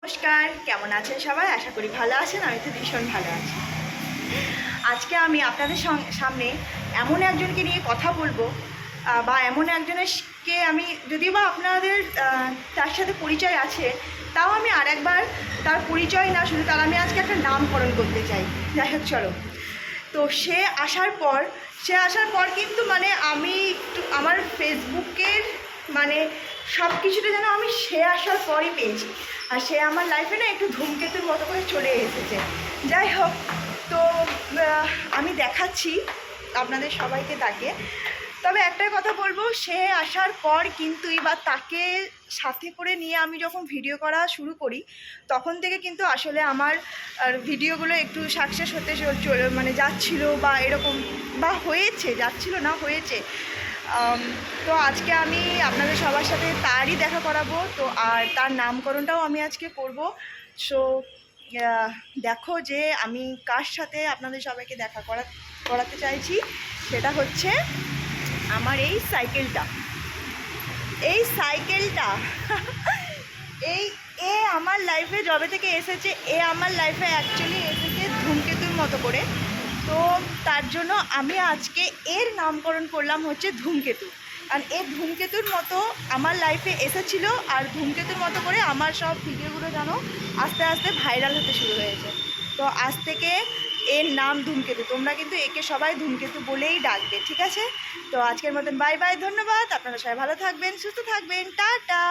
নমস্কার, কেমন আছেন সবাই? আশা করি ভালো আছেন। আমি তো ভীষণ ভালো আছি। আজকে আমি আপনাদের সামনে এমন একজনকে নিয়ে কথা বলবো, বা এমন একজনেরকে আমি, যদিও বা আপনাদের তার সাথে পরিচয় আছে, তাও আমি আরেকবার তার পরিচয় না শুধু তার আমি আজকে একটা নামকরণ করতে চাই। যাই হোক, চলো। তো সে আসার পর কিন্তু মানে আমি একটু আমার ফেসবুকের মানে সব কিছুটা যেন আমি সে আসার পরই পেয়েছি। আর সে আমার লাইফে না একটু ধূমকেতুর মতো করে চলে এসেছে। যাই হোক, তো আমি দেখাচ্ছি আপনাদের সবাইকে তাকে। তবে একটাই কথা বলবো, সে আসার পর কিন্তু বা তাকে সাথে করে নিয়ে আমি যখন ভিডিও করা শুরু করি, তখন থেকে কিন্তু আসলে আমার ভিডিওগুলো একটু সাকসেস হতে মানে যাচ্ছিলো, বা এরকম বা হয়েছে, যাচ্ছিল না হয়েছে। তো আজকে আমি আপনাদের সবার সাথে তারই দেখা করাবো। তো আর তার নামকরণটাও আমি আজকে করব। সো দেখো যে আমি কার সাথে আপনাদের সবাইকে দেখা করাতে চাইছি। সেটা হচ্ছে আমার এই সাইকেলটা। এই এ আমার লাইফে যবে থেকে এসেছে, আমার লাইফে অ্যাকচুয়ালি এসেছে ধূমকেতুর মতো করে। তো তার জন্য আমি আজকে এর নামকরণ করলাম হচ্ছে ধূমকেতু। কারণ এ ধূমকেতুর মতো আমার লাইফে এসেছিলো, আর ধূমকেতুর মতো করে আমার সব ভিডিওগুলো যেন আস্তে আস্তে ভাইরাল হতে শুরু হয়েছে। তো আজ থেকে এর নাম ধূমকেতু। তোমরা কিন্তু একে সবাই ধূমকেতু বলেই ডাকবে, ঠিক আছে? তো আজকের মতন বাই বাই, ধন্যবাদ। আপনারা সবাই ভালো থাকবেন, সুস্থ থাকবেন, টাটা।